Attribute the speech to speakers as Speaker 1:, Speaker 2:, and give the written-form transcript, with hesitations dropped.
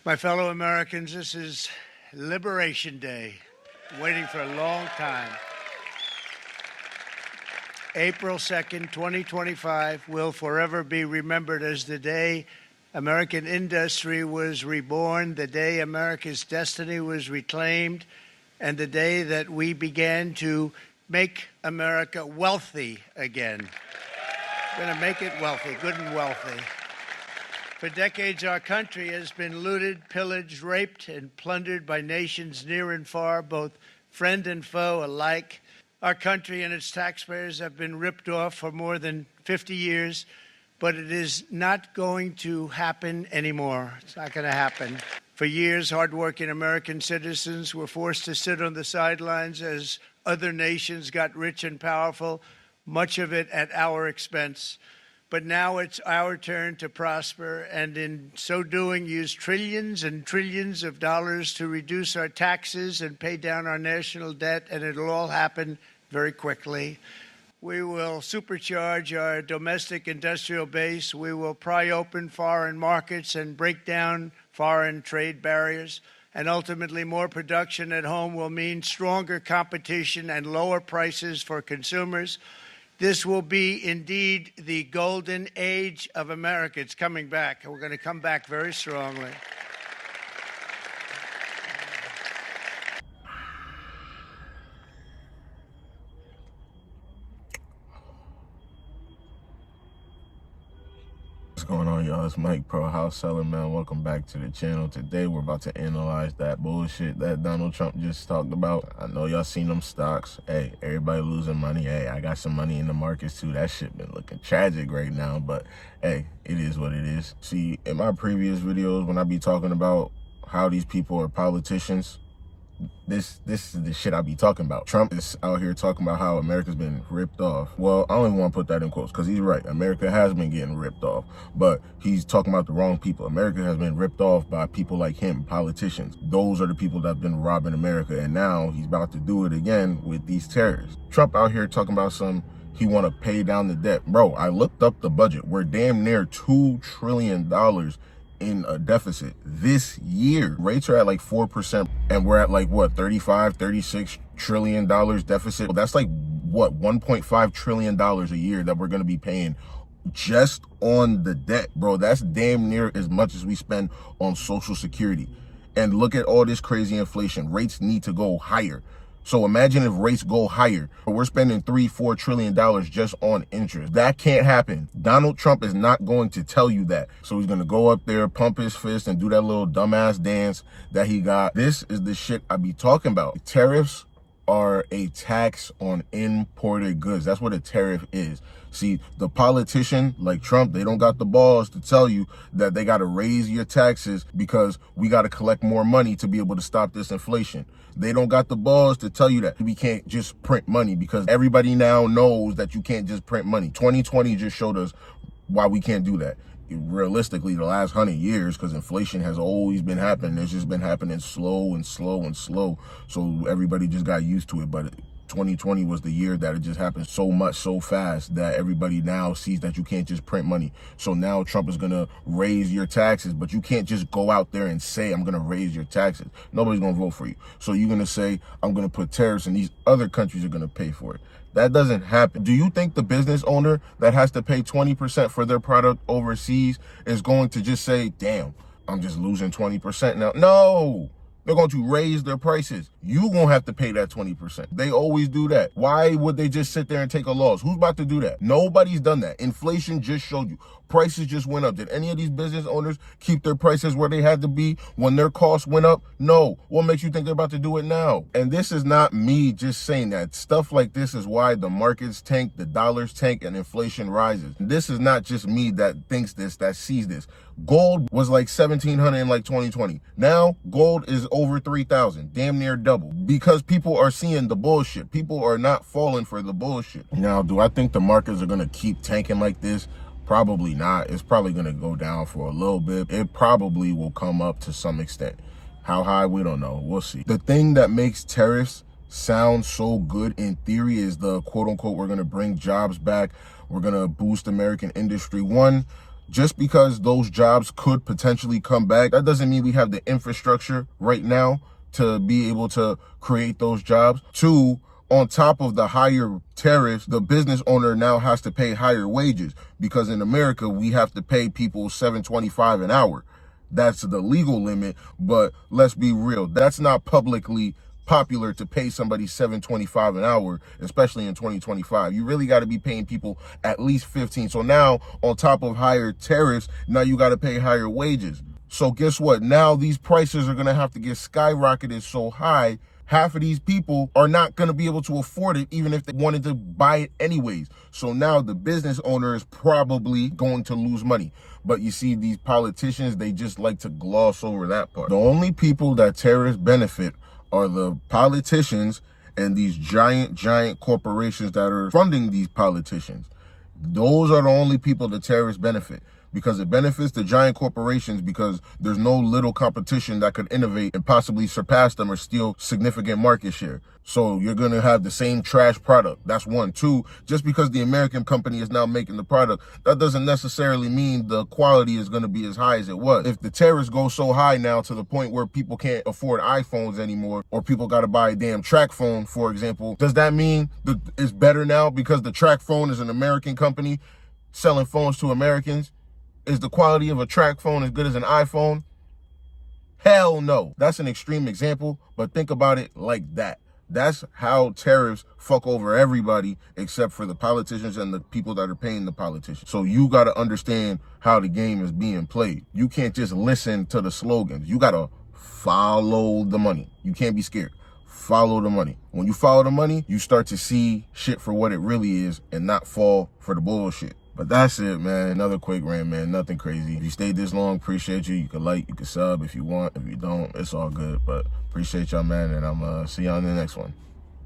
Speaker 1: My fellow Americans, this is Liberation Day, waiting for a long time. April 2nd, 2025 will forever be remembered as the day American industry was reborn, the day America's destiny was reclaimed, and the day that we began to make America wealthy again. We're going to make it wealthy, good and wealthy. For decades, our country has been looted, pillaged, raped, and plundered by nations near and far, both friend and foe alike. Our country and its taxpayers have been ripped off for more than 50 years, but it is not going to happen anymore. It's not going to happen. For years, hardworking American citizens were forced to sit on the sidelines as other nations got rich and powerful, much of it at our expense. But now it's our turn to prosper, and in so doing, use trillions and trillions of dollars to reduce our taxes and pay down our national debt, and it'll all happen very quickly. We will supercharge our domestic industrial base. We will pry open foreign markets and break down foreign trade barriers. And ultimately, more production at home will mean stronger competition and lower prices for consumers. This will be indeed the golden age of America. It's coming back, and we're going to come back very strongly.
Speaker 2: What's going on, y'all? It's Mike, prohouseseller, man. Welcome back to the channel. Today, we're about to analyze that bullshit that Donald Trump just talked about. I know y'all seen them stocks. Hey, everybody losing money. Hey, I got some money in the markets too. That shit been looking tragic right now, but hey, it is what it is. See, in my previous videos, when I be talking about how these people are politicians, this is the shit I be talking about. Trump is out here talking about how America's been ripped off. Well, I don't even want to put that in quotes because he's right. America has been getting ripped off, but he's talking about the wrong people. America has been ripped off by people like him, politicians. Those are the people that have been robbing America, and now he's about to do it again with these terrorists. Trump out here talking about he want to pay down the debt. Bro, I looked up the budget. We're damn near $2 trillion in a deficit this year. Rates are at like 4%, and we're at like what, 36 trillion dollars deficit. Well, that's like what, 1.5 trillion dollars a year that we're going to be paying just on the debt. Bro, that's damn near as much as we spend on Social Security. And look at all this crazy inflation. Rates need to go higher. So imagine if rates go higher. We're spending $3-4 trillion just on interest. That can't happen. Donald Trump is not going to tell you that. So he's going to go up there, pump his fist, and do that little dumbass dance that he got. This is the shit I be talking about. Tariffs are a tax on imported goods. That's what a tariff is. See, the politician like Trump, they don't got the balls to tell you that they got to raise your taxes because we got to collect more money to be able to stop this inflation. They don't got the balls to tell you that we can't just print money because everybody now knows that you can't just print money. 2020 just showed us why we can't do that. Realistically, the last 100 years, because inflation has always been happening. It's just been happening slow and slow and slow. So everybody just got used to it. But 2020 was the year that it just happened so much, so fast that everybody now sees that you can't just print money. So now Trump is going to raise your taxes, but you can't just go out there and say, I'm going to raise your taxes. Nobody's going to vote for you. So you're going to say, I'm going to put tariffs and these other countries are going to pay for it. That doesn't happen. Do you think the business owner that has to pay 20% for their product overseas is going to just say, damn, I'm just losing 20% now? No. They're going to raise their prices. You won't have to pay that 20%. They always do that. Why would they just sit there and take a loss? Who's about to do that? Nobody's done that. Inflation just showed you. Prices just went up. Did any of these business owners keep their prices where they had to be when their costs went up? No. What makes you think they're about to do it now? And this is not me just saying that. Stuff like this is why the markets tank, the dollars tank, and inflation rises. This is not just me that thinks this, that sees this. Gold was like 1,700 in like 2020. Now, gold is over 3,000, damn near double, because people are seeing the bullshit. People are not falling for the bullshit. Now, do I think the markets are going to keep tanking like this? Probably not. It's probably going to go down for a little bit. It probably will come up to some extent. How high, we don't know. We'll see. The thing that makes tariffs sound so good in theory is the quote unquote, we're going to bring jobs back. We're going to boost American industry. One, Just because those jobs could potentially come back, that doesn't mean we have the infrastructure right now to be able to create those jobs. Two, on top of the higher tariffs, the business owner now has to pay higher wages, because in America, we have to pay people $7.25 an hour. That's the legal limit, but let's be real. That's not publicly popular to pay somebody $7.25 an hour, especially in 2025. You really got to be paying people at least 15. So now, on top of higher tariffs, now you got to pay higher wages. So guess what? Now these prices are going to have to get skyrocketed so high, half of these people are not going to be able to afford it, even if they wanted to buy it anyways. So now the business owner is probably going to lose money. But you see, these politicians, they just like to gloss over that part. The only people that tariffs benefit are the politicians and these giant corporations that are funding these politicians. Those are the only people that tariffs benefit, because it benefits the giant corporations because there's no little competition that could innovate and possibly surpass them or steal significant market share. So you're going to have the same trash product. That's one. Two, just because the American company is now making the product, that doesn't necessarily mean the quality is going to be as high as it was. If the tariffs go so high now to the point where people can't afford iPhones anymore, or people got to buy a damn track phone, for example, does that mean that it's better now because the track phone is an American company selling phones to Americans? Is the quality of a track phone as good as an iPhone? Hell no. That's an extreme example, but think about it like that. That's how tariffs fuck over everybody except for the politicians and the people that are paying the politicians. So you got to understand how the game is being played. You can't just listen to the slogans. You got to follow the money. You can't be scared. Follow the money. When you follow the money, you start to see shit for what it really is and not fall for the bullshit. But that's it, man. Another quick rant, man. Nothing crazy. If you stayed this long, appreciate you. You can like, you can sub if you want. If you don't, it's all good. But appreciate y'all, man. And I'm see y'all in the next one.